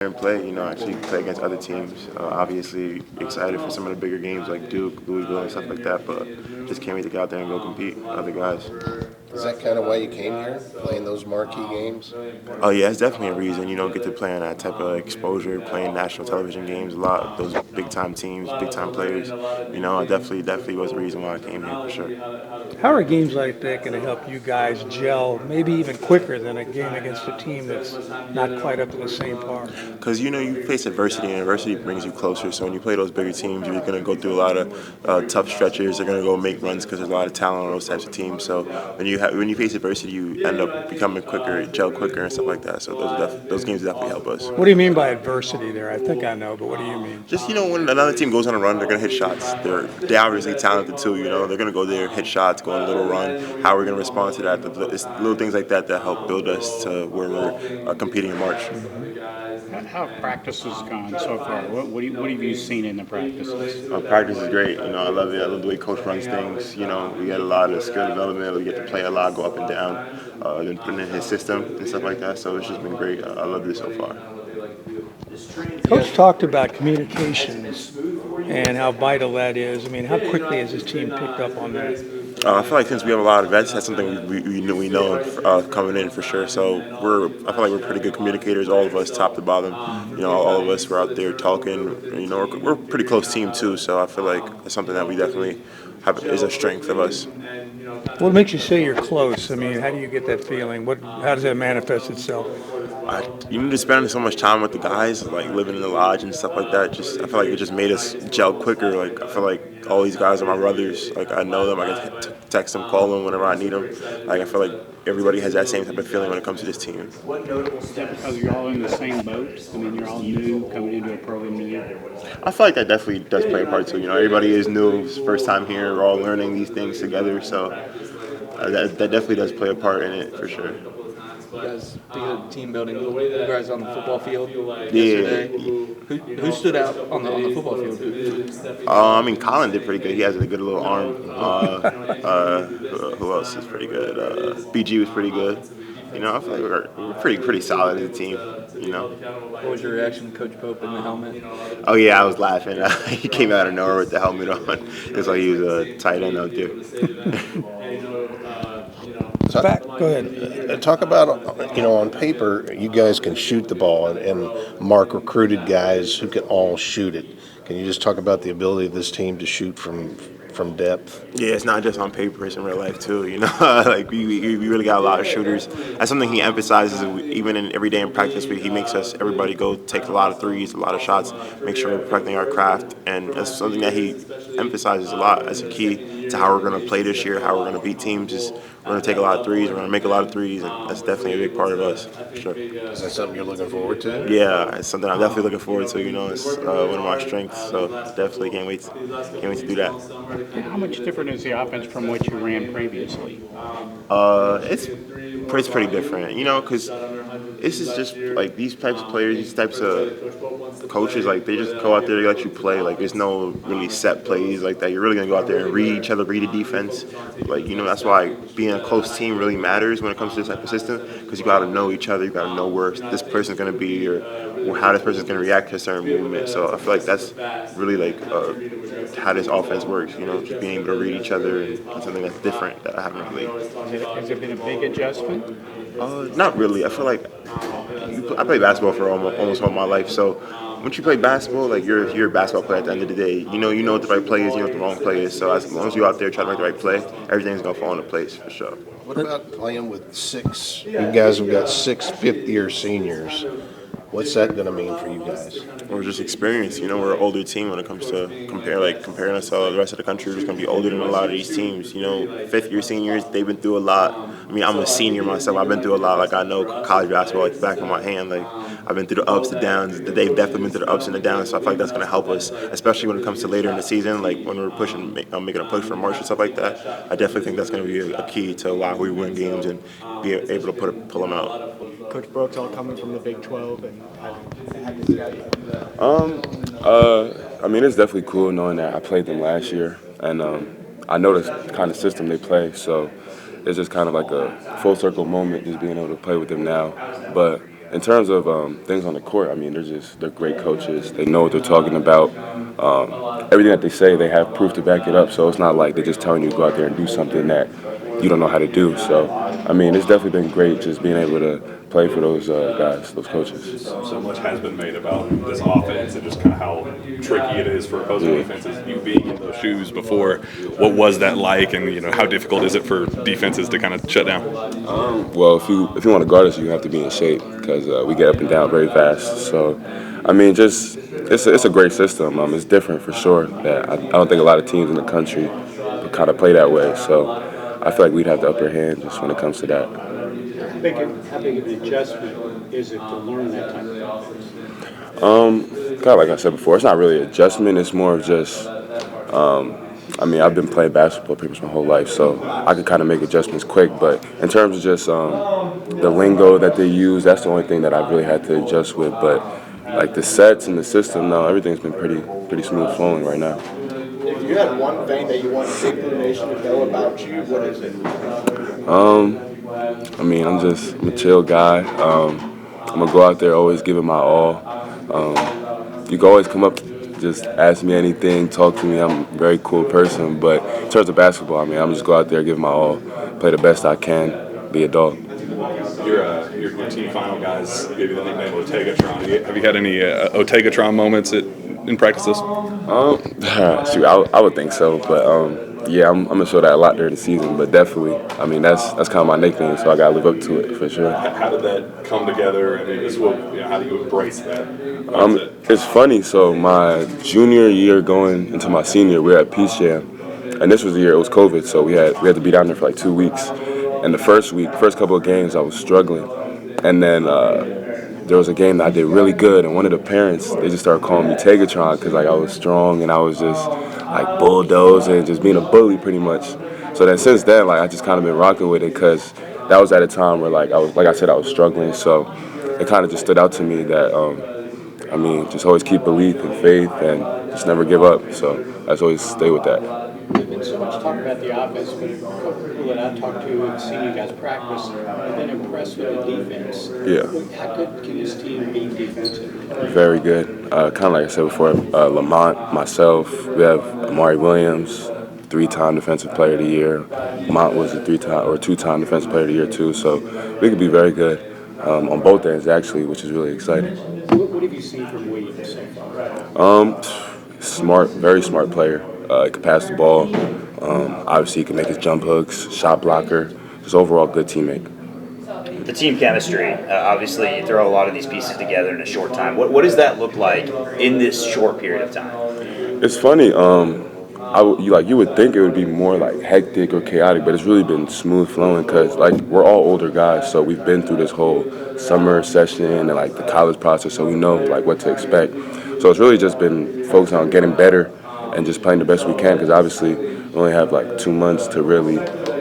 And play, actually play against other teams. Obviously excited for some of the bigger games like Duke, Louisville, and stuff like that, but just can't wait to get out there and go compete with other guys. Is that kind of why you came here, playing those marquee games? Oh yeah, it's definitely a reason. Get to play on that type of exposure, playing national television games, a lot of those big time teams, big time players. I definitely was the reason why I came here for sure. How are games like that going to help you guys gel, maybe even quicker than a game against a team that's not quite up to the same par? Because you face adversity, and adversity brings you closer. So when you play those bigger teams, you're going to go through a lot of tough stretches. They're going to go make runs because there's a lot of talent on those types of teams. So when you face adversity, you end up becoming quicker, gel quicker, and stuff like that. So those games definitely help us. What do you mean by adversity there? I think I know, but what do you mean? Just when another team goes on a run, they're going to hit shots. They're obviously talented too. They're going to go there, hit shots, go on a little run. How we're going to respond to that? It's little things like that that help build us to where we're competing in March. How have practices gone so far? What have you seen in the practices? Practice is great. I love it. I love the way Coach runs things. We get a lot of skill development. We get to play a lot, go up and down, then put in his system and stuff like that. So it's just been great. I love this so far. Coach talked about communications and how vital that is. I mean, how quickly has his team picked up on that? I feel like since we have a lot of vets, that's something we know coming in for sure. So I feel like we're pretty good communicators, all of us, top to bottom. All of us were out there talking. We're a pretty close team too. So I feel like it's something that we definitely have is a strength of us. What makes you say you're close? I mean, how do you get that feeling? How does that manifest itself? Just spending so much time with the guys, like living in the lodge and stuff like that. I feel like it just made us gel quicker. Like I feel like all these guys are my brothers. Like I know them. I can text them, call them whenever I need them. Like I feel like everybody has that same type of feeling when it comes to this team. Is that because you're all in the same boat? I mean, you're all new, coming into a program new. I feel like that definitely does play a part too. Everybody is new, it's first time here. We're all learning these things together. So that definitely does play a part in it for sure. You guys did a team building. You guys on the football field yesterday. Who stood out on the football field? Colin did pretty good. He has a good little arm. Who else is pretty good? BG was pretty good. I feel like we're pretty solid as a team. What was your reaction to Coach Pope in the helmet? Oh yeah, I was laughing. He came out of nowhere with the helmet on. It's like he was a tight end out there. Go ahead. Talk about, on paper, you guys can shoot the ball, and Mark recruited guys who can all shoot it. Can you just talk about the ability of this team to shoot from depth? Yeah, it's not just on paper; it's in real life too. Like we really got a lot of shooters. That's something he emphasizes, even in every day in practice. He makes everybody go take a lot of threes, a lot of shots, make sure we're protecting our craft, and that's something that he emphasizes a lot as a key to how we're going to play this year, how we're going to beat teams. Is we're going to take a lot of threes, we're going to make a lot of threes, and that's definitely a big part of us, for sure. Is that something you're looking forward to? Yeah, it's something I'm definitely looking forward to. It's one of my strengths, so definitely can't wait to do that. How much different is the offense from what you ran previously? It's pretty different, because this is just like these types of players, these types of coaches, like they just go out there, they let you play. Like there's no really set plays like that. You're really gonna go out there and read each other, read the defense. Like that's why being a close team really matters when it comes to this type of system, because you got to know each other, you got to know where this person's gonna be or how this person's gonna react to a certain movement. So I feel like that's really like how this offense works. Just being able to read each other, and that's something that's different that I haven't really. Has it been a big adjustment? Not really. I feel like I played basketball for almost all my life. So once you play basketball, like you're a basketball player at the end of the day. You know what the right play is, you know what the wrong play is. So as long as you're out there trying to make the right play, everything's gonna fall into place for sure. What about playing with you guys have got 6 fifth-year seniors? What's that going to mean for you guys? We're just experienced. We're an older team when it comes to comparing us to the rest of the country. We're just going to be older than a lot of these teams. Fifth-year seniors, they've been through a lot. I'm a senior myself. I've been through a lot. Like, I know college basketball like the back of my hand. Like, I've been through the ups, the downs. They've definitely been through the ups and the downs. So I feel like that's going to help us, especially when it comes to later in the season, like when we're making a push for March and stuff like that. I definitely think that's going to be a key to why we win games and be able to pull them out. Coach Brooks, all coming from the Big 12, and how does that? It's definitely cool knowing that I played them last year, and I know the kind of system they play, so it's just kind of like a full circle moment just being able to play with them now. But in terms of things on the court, I mean, they're great coaches. They know what they're talking about. Everything that they say, they have proof to back it up. So it's not like they're just telling you to go out there and do something that you don't know how to do. So, I mean, it's definitely been great just being able to play for those guys, those coaches. So much has been made about this offense and just kind of how tricky it is for opposing defenses. You being in those shoes before, what was that like, and how difficult is it for defenses to kind of shut down? Well, if you want to guard us, you have to be in shape because we get up and down very fast. So, I mean, just it's a great system. It's different for sure. That I don't think a lot of teams in the country kind of play that way. So, I feel like we'd have the upper hand just when it comes to that. How big of an adjustment is it to learn that type of offense? God, like I said before, it's not really an adjustment. It's more of just, I mean, I've been playing basketball pretty much my whole life, so I can kind of make adjustments quick. But in terms of just the lingo that they use, that's the only thing that I've really had to adjust with. But like the sets and the system, no, everything's been pretty smooth flowing right now. If you had one thing that you want Big Blue Nation to know about you, what is it? I mean, I'm a chill guy. I'm gonna go out there always giving my all. You can always come up, just ask me anything, talk to me. I'm a very cool person. But in terms of basketball, I mean, I'm just go out there, give my all, play the best I can, be a dog. Your team final guys gave you the nickname Otega. Have you had any Otega moments in practices? Shoot, I would think so, but yeah, I'm gonna show that a lot during the season. But definitely, I mean, that's kind of my nickname, so I gotta live up to it for sure. How did that come together? I mean, how do you embrace that? It's funny. So my junior year going into my senior, we were at Peace Jam, and this was the year it was COVID, so we had to be down there for like 2 weeks. And the first couple of games, I was struggling, and then there was a game that I did really good, and one of the parents, they just started calling me Tegatron because like I was strong and I was just like bulldozing, just being a bully pretty much. So then since then, like I just kind of been rocking with it because that was at a time where like I said, I was struggling. So it kind of just stood out to me that I mean, just always keep belief and faith and just never give up. So I just always stay with that. There's been so much talk about the offense, but a couple people that I've talked to and seen you guys practice have been impressed with the defense. Yeah. How good can this team be defensively? Very good. Kind of like I said before, Lamont, myself, we have Amari Williams, 3-time Defensive Player of the Year. Lamont was a 2-time Defensive Player of the Year too. So we could be very good on both ends actually, which is really exciting. What have you seen from Williams so far? Smart, very smart player. He can pass the ball. Obviously, he can make his jump hooks, shot blocker. Just overall good teammate. The team chemistry, obviously you throw a lot of these pieces together in a short time. What does that look like in this short period of time? It's funny. You would think it would be more like hectic or chaotic, but it's really been smooth flowing because like we're all older guys, so we've been through this whole summer session and like the college process, so we know like what to expect. So it's really just been focused on getting better and just playing the best we can because obviously we only have like 2 months to really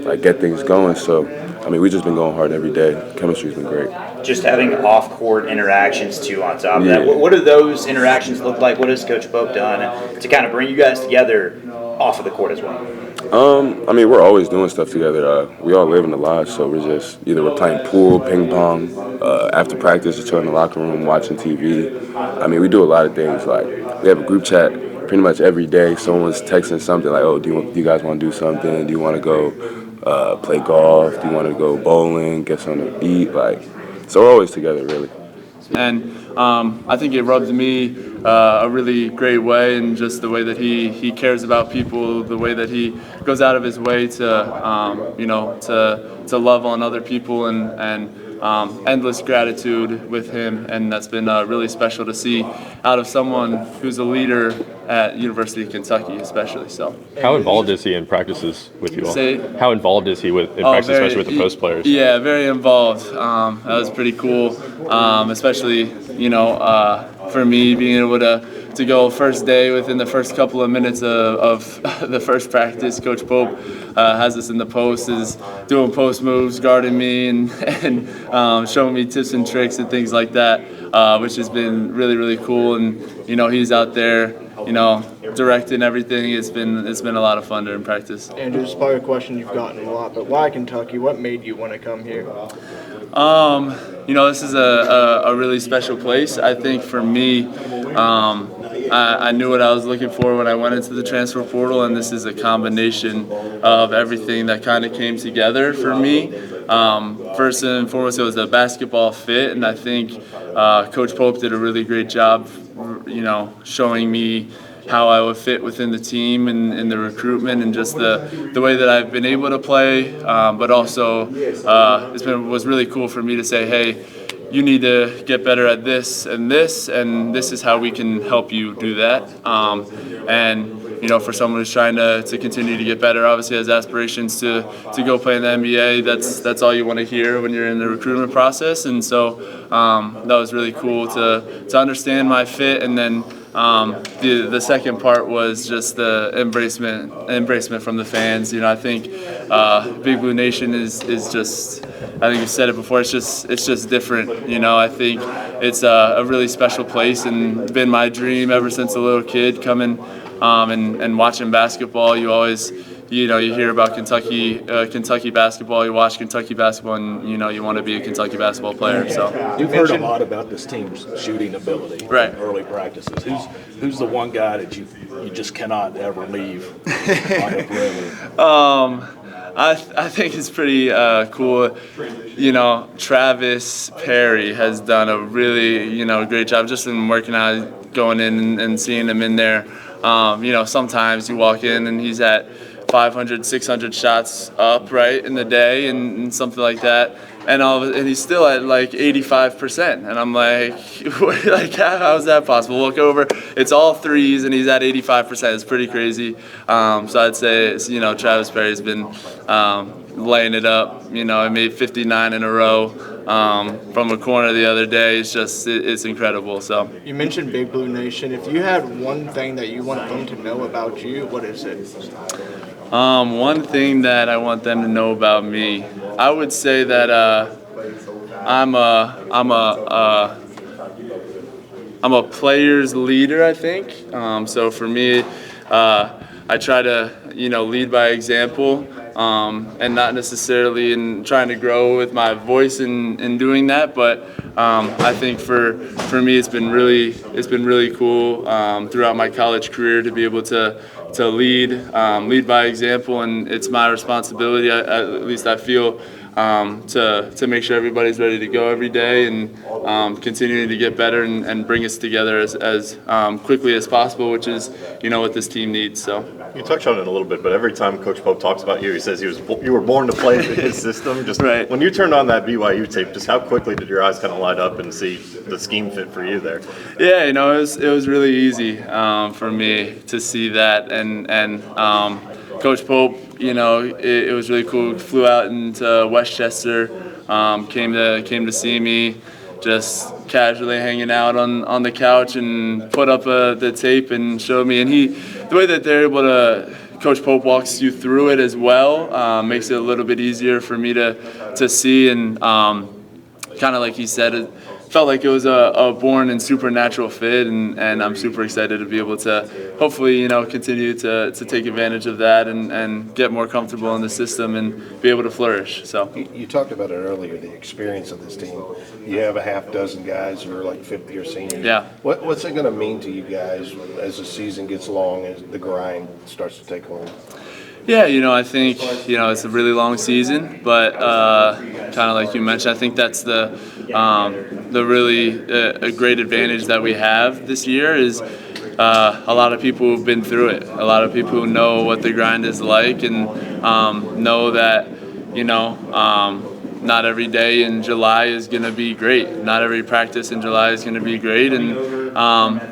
like get things going. So I mean, we've just been going hard every day. Chemistry's been great. Just having off-court interactions too on top of that. What do those interactions look like? What has Coach Pope done to kind of bring you guys together off of the court as well? I mean, we're always doing stuff together. We all live in the lodge, so we're playing pool, ping pong. After practice, we're chilling in the locker room, watching TV. I mean, we do a lot of things. Like we have a group chat pretty much every day. Someone's texting something like, "Oh, do you guys want to do something? Do you want to go play golf? Do you want to go bowling? Get something to eat?" Like, so we're always together, really. And I think it rubs me a really great way, and just the way that he cares about people, the way that he goes out of his way to love on other people, and endless gratitude with him, and that's been really special to see out of someone who's a leader at University of Kentucky, especially. So, how involved is he in practices with you all? How involved is he in practice, especially with the post players? Yeah, very involved. That was pretty cool, especially for me being able to go first day within the first couple of minutes of the first practice. Coach Pope has us in the post, is doing post moves, guarding me, and showing me tips and tricks and things like that, which has been really, really cool. And he's out there, directing everything. It's been a lot of fun during practice. Andrew, this is probably a question you've gotten a lot, but why Kentucky? What made you want to come here? This is a really special place. I think for me, I knew what I was looking for when I went into the transfer portal, and this is a combination of everything that kind of came together for me. First and foremost, it was a basketball fit, and I think Coach Pope did a really great job, showing me how I would fit within the team and the recruitment and just the way that I've been able to play. But also, was really cool for me to say, hey, you need to get better at this, and this is how we can help you do that. For someone who's trying to continue to get better, obviously has aspirations to go play in the NBA, that's all you want to hear when you're in the recruitment process. And so that was really cool to understand my fit. And then the second part was just the embracement from the fans. I think Big Blue Nation is just, I think you said it before, it's just different. I think it's a really special place and been my dream ever since a little kid coming and watching basketball. You always, you hear about Kentucky basketball, you watch Kentucky basketball, and you want to be a Kentucky basketball player. So you've heard a lot about this team's shooting ability in early practices. Who's the one guy that you just cannot ever leave on the perimeter? I think it's pretty cool. Travis Perry has done a really, great job just in working out, going in and seeing him in there. Sometimes you walk in and he's at 500, 600 shots up right in the day and something like that. And he's still at like 85%. And I'm like, how's that possible? Look over, it's all threes and he's at 85%. It's pretty crazy. So I'd say, Travis Perry's been laying it up. I made 59 in a row from a corner the other day. It's incredible. So you mentioned Big Blue Nation. If you had one thing that you want them to know about you, what is it? One thing that I want them to know about me, I would say that I'm a player's leader, I think. So for me, I try to lead by example, and not necessarily in trying to grow with my voice in doing that. But I think for me, it's been really cool throughout my college career to be able to lead by example, and it's my responsibility. At least I feel. To make sure everybody's ready to go every day and continuing to get better and bring us together as quickly as possible, which is what this team needs. So you touched on it a little bit, but every time Coach Pope talks about you, he says you were born to play in his system. Just right. When you turned on that BYU tape, just how quickly did your eyes kind of light up and see the scheme fit for you there? Yeah, it was really easy for me to see that and. Coach Pope, it was really cool. Flew out into Westchester, came to see me, just casually hanging out on the couch and put up the tape and showed me. And the way that they're able to, Coach Pope walks you through it as well, makes it a little bit easier for me to see. And kind of like he said, it felt like it was a born and supernatural fit, and I'm super excited to be able to hopefully continue to take advantage of that and get more comfortable in the system and be able to flourish. So you talked about it earlier, the experience of this team. You have a half dozen guys who are like fifth-year seniors. Yeah. What's it going to mean to you guys as the season gets long, as the grind starts to take hold? Yeah, I think, it's a really long season, but kind of like you mentioned, I think that's the really a great advantage that we have this year is a lot of people who've been through it, a lot of people who know what the grind is like and know that, not every day in July is going to be great. Not every practice in July is going to be great. And,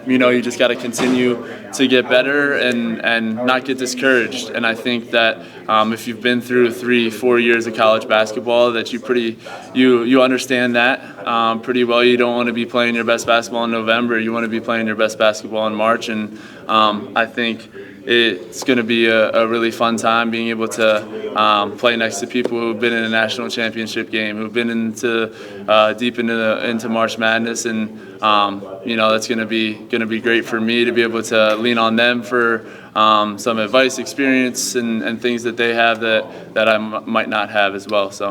you just got to continue to get better and not get discouraged. And I think that if you've been through 3-4 years of college basketball, that you understand that pretty well. You don't want to be playing your best basketball in November. You want to be playing your best basketball in March. And I think it's going to be a really fun time being able to play next to people who've been in a national championship game, who've been deep into March Madness, and that's going to be great for me to be able to lean on them for some advice, experience, and things that they have that I might not have as well. So.